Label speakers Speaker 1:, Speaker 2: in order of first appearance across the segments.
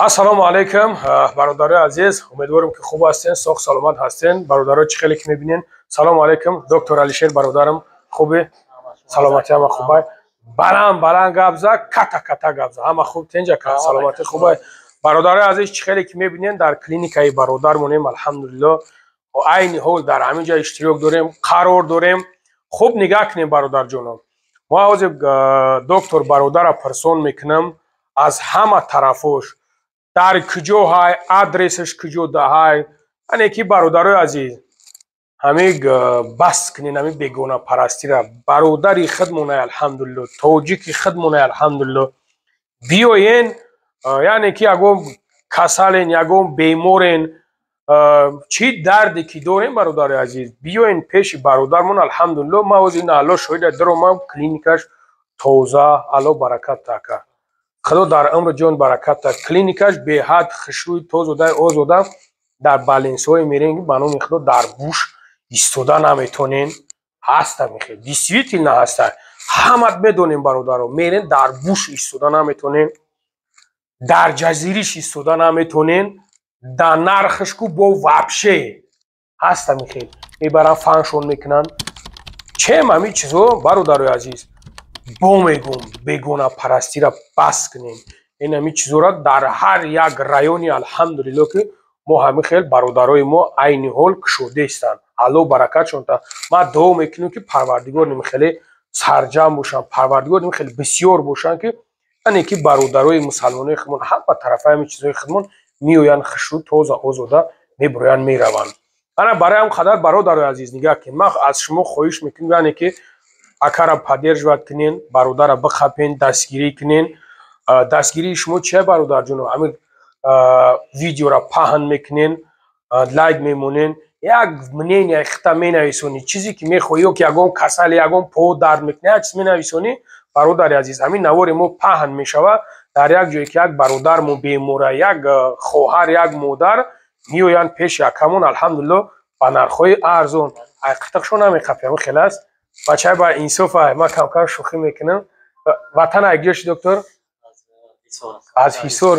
Speaker 1: ассалому алайкум бародарои азиз, умедворам ки хуб ҳастен, соҳ саломат ҳастен. Бародаро чӣ хеле ки мебинен. Салому алайкум доктор Алишер бародарам, хубе? Саломати ҳама хубай? Баланд гап зад, ката гап зад. Ҳама хуб тенҷа ка саломати хубай. Бародарои азиз чӣ хеле ки мебинен дар клиникаи бародар монем алҳамдулиллоҳ. Айни ҳол дар ҳамин ҷо иштирок дорем, қарор дорем. Хуб нигаҳ кунем бародарҷонам. Мо ҳозир доктор бародара пирсон мекунам аз ҳама тарафош. Дар куҷо ҳай, адресаш куҷо даҳай. Яъне ки бародарои азиз, ҳамин бас кунен ҳамин бегона парастира. Бародари худ монай алҳамдулиллоҳ, тоҷики худ монай алҳамдулиллоҳ. Биёен, яъне ки ягон касален, ягон беморен, чӣ дарде ки дорем бародари азиз, биёен пеши бародармон алҳамдулиллоҳ. Ман ҳозир алло шоҳида даромам, клиникаш тоза, алло баракат така. Худо дар умри ҷон баракат так. Клиникаш беҳад хушрӯи тозодай озода дар баленсҳое мерем ки ба номи худо дар буш истода наметонен. Ҳаста мехе, действительно ҳаста. Ҳамат медонем бародаро, мерем дар буш истода наметонен. Дар ҷазириш истода наметонен. Дар нархаш ку бо вабше ҳаста мехе. Мебарам фанкшон мекунан. Чем ҳамин чизо бародарои азиз? Бо мегум бегона парастира бас кунем. Ин ҳамин чизора дар ҳар як райони алҳамдулиллоҳ ки мо ҳамин хел бародарои мо айни ҳол кушода истанд. Алло баракатшон та. Ман дуо мекунам ки парвардигор нимхеле сарҷам бошанд, парвардигор нимхеле бисёр бошанд ки яъне ки бародарои мусалмонои худмон ҳама тарафаи ҳамин чизои худмон меоянд хушрӯ тоза озода мебуроянд мераванд. Ана барои ҳам қадар бародарои азиз нигаҳ кунед. Ман аз шумо хоҳиш мекунам яъне ки акара поддерживать кунен, бародара бихапен, дастгирӣ кунен. Дастгирии шумо чия бародарҷоно? Ҳамин видеора паҳн мекунен, лайк мемонен, як мнение хита менависонӣ, чизе ки мехоҳӣ, ё ки ягон касале, ягон по дард мекунад, як чиз менависонӣ, бародари азиз, ҳамин навори мо паҳн мешавад. Дар як ҷое ки як бародармо бемора, як хоҳар, як модар меоянд пеши акамон алҳамдулиллоҳ ба нархҳои арзон. Қитиқшо намеқапем, хеле аст. Бачаи ба инсоф ай, ман кам шӯхӣ мекунам. Ватан айҷоши доктор? Аз Ҳисор.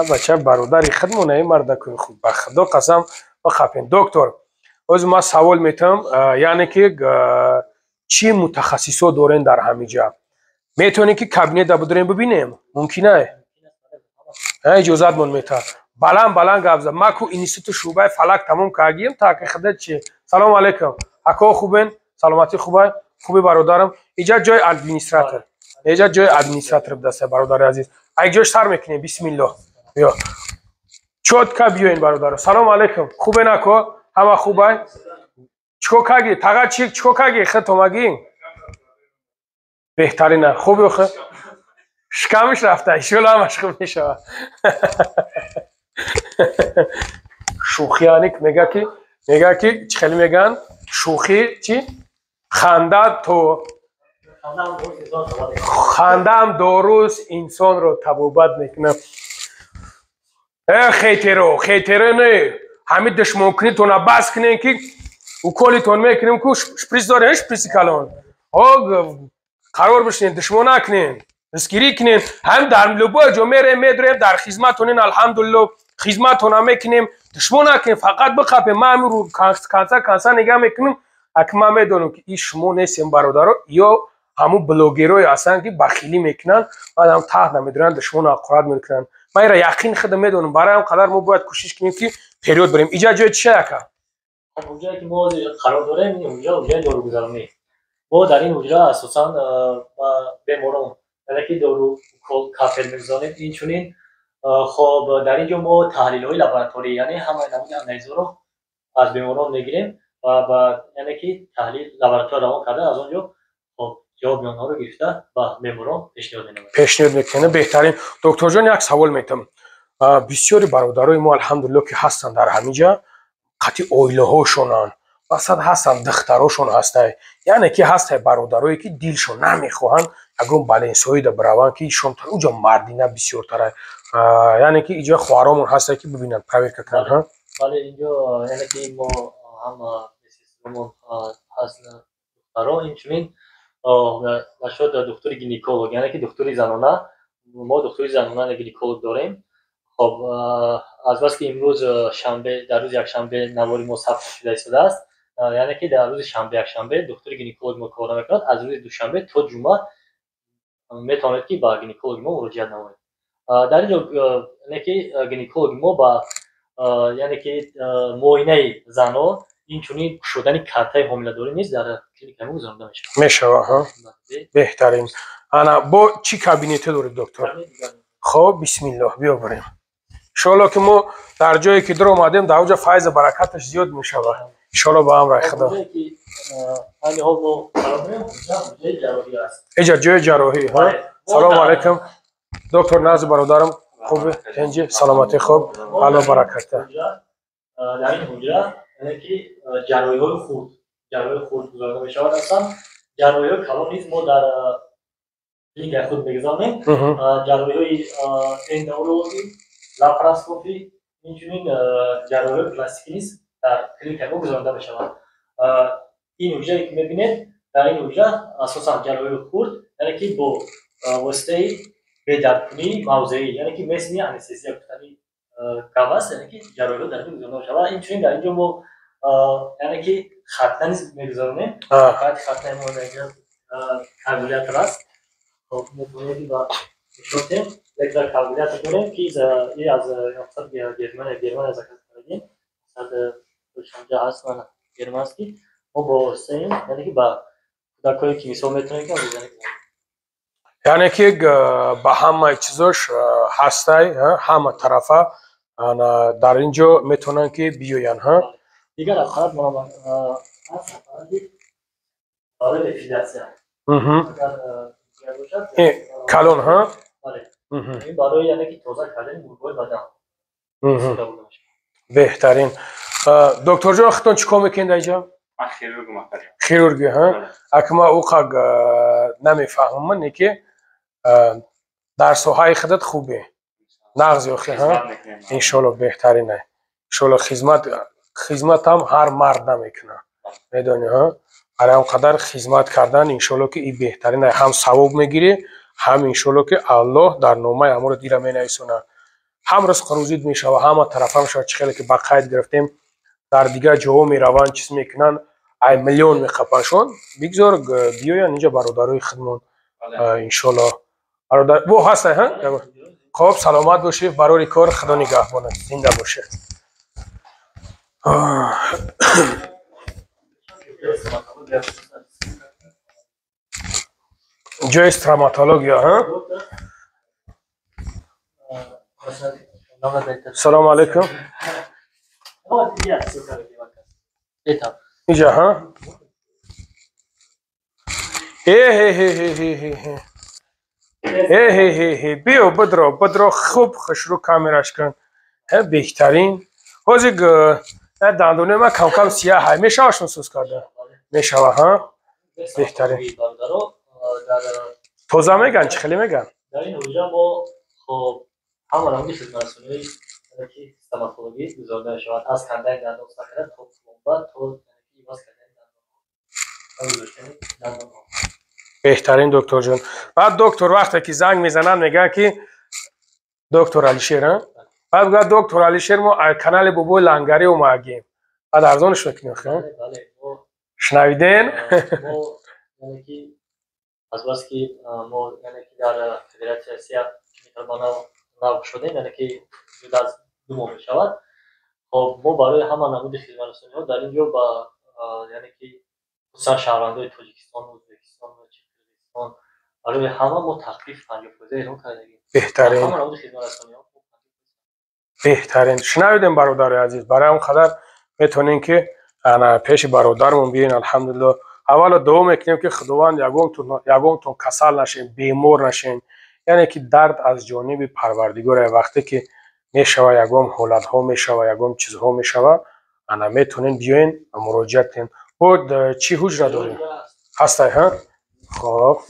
Speaker 1: Бача бародари худмон ай мардаку. Ба худо қасам бихапен. Доктор, ҳозир ман савол метавам, яъне ки чӣ мутахассисот дорен дар ҳамин ҷо? Метавонем ки кабинета бидорем бибинем? Мумкин ай? Иҷозатмон метавад. Баланд гап зад. Ман ку институти шӯъбаи фалак тамом кардем, таҳқиқат чӣ? Салому алайкум. Ако хубен? Саломати хубай? Хуби бародарам? Иҷа ҷои администратор. Иҷа ҷои администратор бидаста бародари азиз. Айҷош сар мекунем. Бисмиллоҳ. Биё. Чотка биёин бародаро. Салому алайкум. Хубен ако? Ҳама хубай? Чико каги? Тага чико каги? Хит омагин? Беҳтарина. Хуби охи? Шикамиш рафта. Иншоаллоҳ ҳамаш хуб мешавад. Шӯхияник мега ки чӣ хеле меган? Шӯхӣ чӣ? Хандаам доруст инсонро табобат мекунад. Хетеро не. Ҳамин душмонкунитона бас кунем ки уколитон мекунем ку шприц дорем, шприци калон. Қарор бишнем, душмон накунем. Дастгирӣ кунем. Ҳам дар любой ҷо мерем, медорем, дар хизматонем алҳамдулиллоҳ. Хизматона мекунем. Душмон накунем, фақат бихапем. Ман ҳамин рӯ канса нигаҳ мекунам. Ак ман медонам ки ин шумо нестем бародаро, ё ҳамун блогерое ҳастанд ки бахилӣ мекунанд, баъдам таҳт намедоранд, душмоно ҳақорат мекунанд. Ман инра яқин худам медонам, барои ҳам қадар мо бояд кӯшиш кунем ки период бурем. Иҷа ҷои чия ака?
Speaker 2: Ҳуҷраи ки мо ҳозир қарор дорем, ин ҳуҷраи дорugузаронӣ. Мо дар ин ҳуҷра асосан ба беморон яъне ки дору кафел мегузорем. Инчунин хоб дар ин ҷо мо таҳлилҳои лабораторӣ, яъне ҳамаи намуди анализҳоро аз беморон мегирем ва ба яъне ки таҳлил лаборатори равон карда аз он ҷо хоб ҷавоби онҳоро гирифта ба беморон пешниҳод менамоем.
Speaker 1: Пешниҳод мекунем. Беҳтарин. Докторҷон, як савол метавам. Бисёри бародарои мо алҳамдулиллоҳ ки ҳастанд дар ҳамин ҷо, қатъи оилаҳошонанд. Масалан ҳастанд духтарошон ҳастанд. Яъне ки ҳастанд бародарое ки дилшон намехоҳанд ягон баленсоида бираванд ки ишон уҷо мардина бисёртар аст. Яъне ки иҷо хоҳаромон ҳастанд ки бибинанд, проверка кунанд.
Speaker 2: Бале, инҷо яъне ки мо ҳам медсеструмон ҳаст духтаро, инчунин шуд духтури гинеколог, яъне ки духтури занона, мо духтури занона гинеколог дорем. خب از بس که امروز شنبه در روز یکشنبه نواری ما ثبت شده شده است، یعنی که در روز شنبه یکشنبه دکتر گینکولوگ ما کار میکند. از روز دوشنبه تا جمعه میتواند که با گینکولوگ ما مراجعه نمایید. در اینجا یعنی که گینکولوگ ما با یعنی که معاینه زنان اینچنین شدن کارتای حامله‌داری نیز در کلینیک ما گزارنده میشه.
Speaker 1: ها بهترین. انا با چی کابینت دارید دکتر؟ خب بسم الله بیا بریم. انشالله که ما در جایی که در اومدیم در اونجا فیض و برکتش زیاد میشه. انشالله با امر خدا. اینجا جای جراحی ها. سلام علیکم دکتر ناز برادرم، خوبه؟ تنجی سلامتی خوب، حال و برکت.
Speaker 2: در این حجره یعنی که جراحی خرد گزارده میشه هستم. جراحی کلان نیز ما در کلینیک خود میگذاریم. جراحی اندورولوژی، لاپاراسکوپی، اینچنین جراحی پلاستیکی نیز در کلینیک ما گزارنده میشه. این حجره که میبینید در این حجره اساسا جراحی خرد یعنی که با واسطه بدرکنی موضعی یعنی که مثل انستزیا کردن کاواس یعنی که جراحی در این گزارنده میشه. اینچنین در اینجا ما یعنی که ختنه نیز میگذاریم. بعد ختنه ما میگذاریم قابلیت راست. خب میتونید با شوتیم یک در قابلیت کنیم که این از یافت گرمان از کردیم. صد شانجه هست و گرمان است که ما با سیم یعنی که با دکای کیمیسو میتونیم که بزنیم.
Speaker 1: یعنی که با همه چیزاش هسته همه طرفه در اینجا میتونن که بیاین ها.
Speaker 2: دیگر افراد ما هست برای افیداسیون
Speaker 1: کلون ها
Speaker 2: این برای یعنی که توضیح کردن مورگوی بدن
Speaker 1: بهترین. دکتر جو اختون چیکار میکنید اینجا؟ خیرورگی ها. اکما اوقا نمیفهمم من که در ساحه خودت خوبه نغز اخی ها. انشالله بهترینه. انشالله خدمت هم هر مرد نمیکنه میدونی ها. برای اونقدر خدمت کردن انشالله که این بهترینه، هم ثواب میگیری هم انشالله که الله در نامه امور دیره مینویسونه، هم رزق روزید میشه و همه طرف هم شاید خیلی که بقید گرفتیم در دیگه جاها میروند چیز میکنن ای میلیون میخپنشون بگذار بیاین اینجا برادرای خدمون انشالله. برادر بو هسته ها. خب سلامت باشی برای کار، خدا نگهبانت، زنده باشه. جای استراماتولوژیا ها. سلام علیکم. اینجا ها. بیو بدرو خوب خشرو کامراش کن. بهترین حاضر دندونه ما کم کم سیاه های میشه آشون سوز کرده میشه ها. بهترین توزه میگن چه خیلی میگن
Speaker 2: در این حجره ما خب همه رنگی خدمترسانی که استماتولوژی گزارده میشود از کندن دندان ساخته تا پلمبر تا ایواز کردن دندان.
Speaker 1: بهترین دکتر جون. بعد دکتر وقتی که زنگ میزنن میگن که دکتر علیشیر بعد میگه دکتر علیشیر ما کانال بابو لنگری و ماگیم بعد ارزانش میکنیم.
Speaker 2: بله
Speaker 1: شنویدین؟
Speaker 2: ما یعنی که از بس که ما یعنی که در فدراسیون آسیا میتربانا ناو شدیم یعنی که زود از 2 ماه میشود. خب ما برای همه نمود خدمترسانی ها در اینجا با یعنی که خصوصا شهروندان تاجیکستان و ازبکستان و چرخیزستان برای همه ما تخفیف 50% اعلام کردیم.
Speaker 1: بهترین
Speaker 2: همه نمود خدمترسانی ها
Speaker 1: بهترین. شنویدین برادر عزیز، برای اون قدر میتونین که انا پیش برادرمون بیاین. الحمدلله اول دعا میکنیم که خداوند یگانتون کسل نشین، بیمار نشین، یعنی که درد از جانب پروردگار وقتی که میشوه یگام حالت ها میشوه یگام چیزها میشوه انا میتونین بیاین و مراجعه کنین. بود چی حجره داریم هسته ها. خب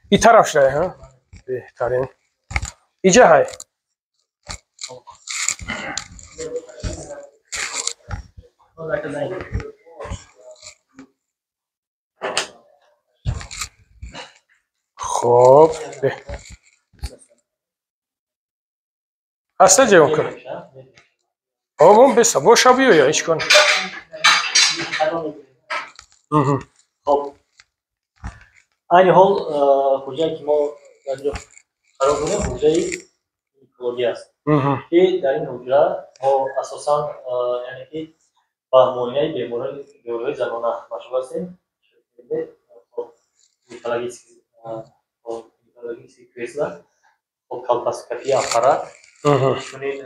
Speaker 1: این طرف شده ها. بهترین اینجا های خب هسته جوان کن اون بسا باشا بیو یا ایش کن
Speaker 2: خب این حال حجره که ما در اینجا قرار داریم حجره ایکولوژی است که در این حجره ما اساسا یعنی که با معاینه بیماری‌های زنانه مشغول هستیم. میتولوژیستی کریسلر خب کالپاسکوپی آپارات چنین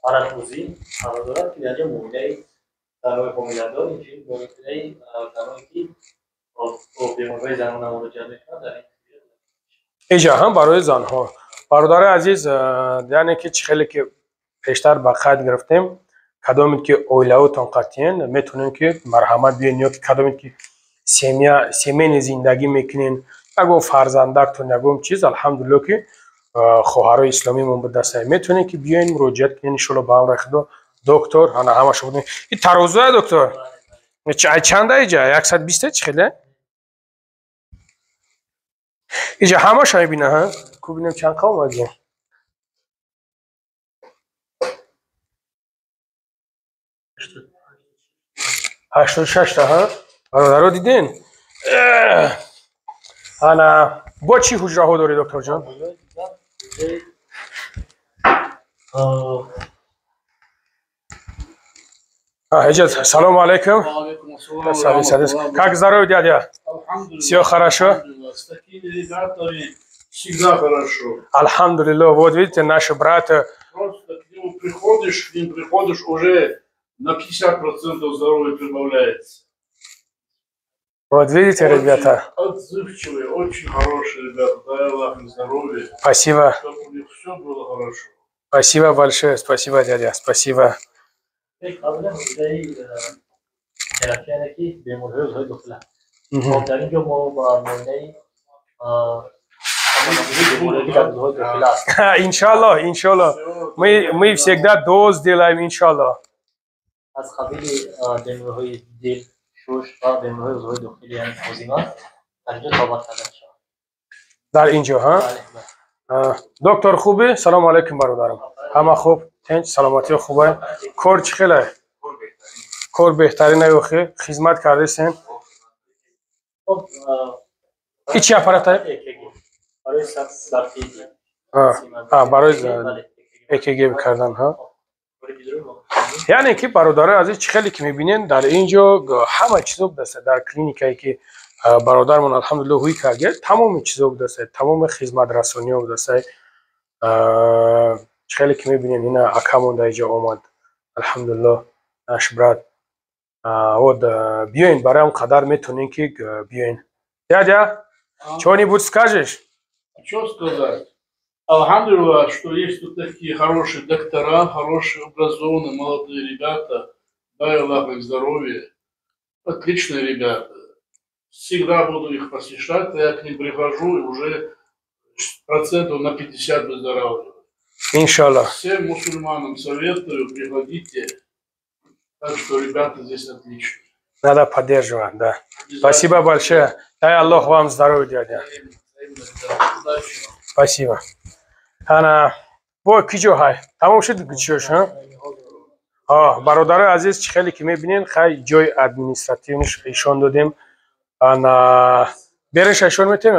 Speaker 2: آرانوزی قرار دارد که در اینجا معاینه زنان حامله‌دار اینجوری معاینه زنانی که با بیماری‌های زنانه مراجعه میکنند در
Speaker 1: اینجا هم برای زنها برادر عزیز یعنی که خیلی که پیشتر به قید گرفتیم کدامی که اویلاوتان قطعین میتونین که مرحمت بیاین یا که کدامی که سیمین زندگی میکنین اگه فرزندکتون یکم چیز الحمدلله که خواهرای اسلامی من به دست میتونین که بیاین مراجعت کنین ان شاء الله با هم رخدو دکتر انا همه شو بودین این ترازوه دکتر چنده اینجا 120 چخله اینجا همه شو میبینه ها کو ببینم چند قوم اومدین 86 تا ها برادرها دیدین انا با چی حجره ها داری دکتر جان حجت سلام علیکم как здоровье дядя все хорошо
Speaker 3: всегда хорошо
Speaker 1: alhamdulillah вот видите наши братья
Speaker 3: просто к нему приходишь уже на 50% здоровья прибавляется.
Speaker 1: Вот видите, ребята.
Speaker 3: Отзывчивые, очень хорошие ребята. Дай Аллах им здоровья.
Speaker 1: Спасибо.
Speaker 3: Чтобы у них все было хорошо.
Speaker 1: Спасибо большое, спасибо, дядя, спасибо. Иншаллах, иншаллах. Мы всегда доз делаем, иншаллах.
Speaker 2: از قبیل بیماری‌های دل، شش و بیماری‌های عضوهای داخلی یعنی آزیما در اینجا تابع کردن شد.
Speaker 1: در اینجا ها؟ دکتر خوبه؟ سلام علیکم برادرم. همه خوب؟ تنج سلامتی خوبه؟ کار چی خیله؟ کار بهترین نیوخه؟ خدمت کرده سن؟ این چی اپاراته؟
Speaker 2: برای سرطیدی.
Speaker 1: برای EKG کردن ها؟ یعنی که برادر عزیز خیلی که میبینین در اینجا همه چیزا بوده در کلینیکایی که برادرمون الحمدلله هوی کرده تمام چیزا بوده تمام خدمت رسانی ها بوده خیلی که میبینین اینا اکامون در اینجا اومد الحمدلله نش برات вот بیاین برای هم قدر میتونین که بیاین дядя что-нибудь скажешь
Speaker 3: Что сказать? Алхамдулилlah, что есть тут такие хорошие доктора, хорошие, образованные, молодые ребята. Дай Аллах им здоровья. Отличные ребята. Всегда буду их посещать, я к ним прихожу и уже процентов на 50 выздоравливаю.
Speaker 1: Иншаллах.
Speaker 3: Всем мусульманам советую, приходите. Так что ребята здесь отличные.
Speaker 1: Надо поддерживать, да. Спасибо большое. Дай Аллах вам здоровья, дядя. Спасибо. انا با کی جو های تمام شد چیش ها برادر عزیز خیلی که میبینین خیلی جای ادمنستراتیونش ایشان دادیم انا برش ایشان میتیم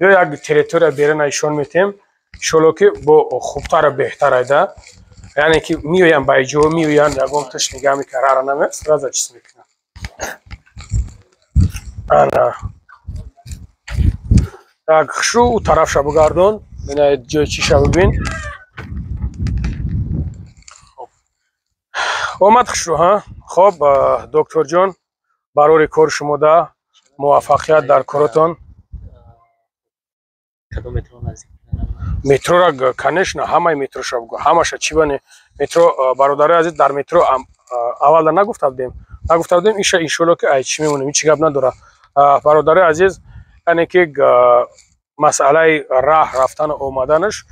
Speaker 1: یا یک تریتور برن ایشان میتیم شلو که با خوبتر بهتر ایده یعنی که میویم بای جو میویم یگم تش نگاه میکرار نمیست رازا چیز میکنم انا так شو او طرف شو بگردون بنا جای چی شو ببین اومد خشو ها خب دکتر جان برای کار شما ده موفقیت در کارتون مترو را کنش نه همه مترو شو بگو همه شو چی بانه مترو برادر عزیز در مترو اول نگفته بودیم ایشه انشالله که ای چی میمونه هیچ گپ نداره برادر عزیز یعنی که مسئله راه رفتن و اومدنش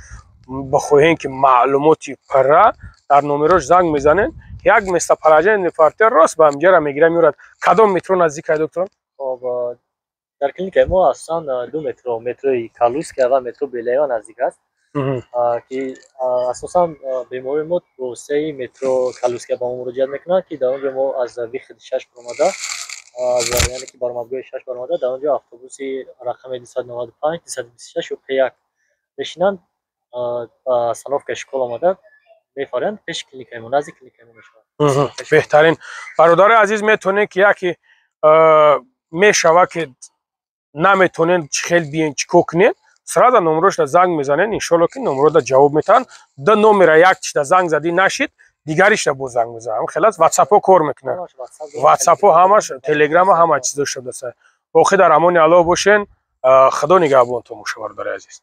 Speaker 1: بخواهین که معلوماتی پره در نمرش زنگ میزنین یک مستر پلاجن نفرته راست به همجا را میگیره میورد کدام مترو نزدیک های دکتر؟
Speaker 2: خب дар клиникаи мо асосан 2 метро, метрои Калузская ва метро Беляева наздик аст. Ки асосан бемори мо бо сеи метро Калузская ба мо муроҷиат мекунанд, ки дар онҷо мо аз виходи 6 баромада, яъне ки баромадгоҳи 6 баромада дар онҷо автобуси рақами 295, 226 ё П1 мешинанд, ба остановкаи школ омада мефаранд, пеши клиникаи мо, назди клиникаи мо мешаванд.
Speaker 1: беҳтарин бародари азиз метавонед ки яке мешава ки наметавонед чӣ хел биен чӣ кор кунед, сразу номерошда занг мезанед, иншоалло ки номерода ҷавоб метаҳанд. ду номера яктишда занг задӣ нашид, дигаришда бо занг мезанам. Хелас ватсапҳо кор мекунад. Ватсапҳо ҳамаш, телеграмма ҳама чиз дошта бисад. боқӣ дар амони Аллоҳ бошен. Худо нигаҳбонтон боша бародари азиз.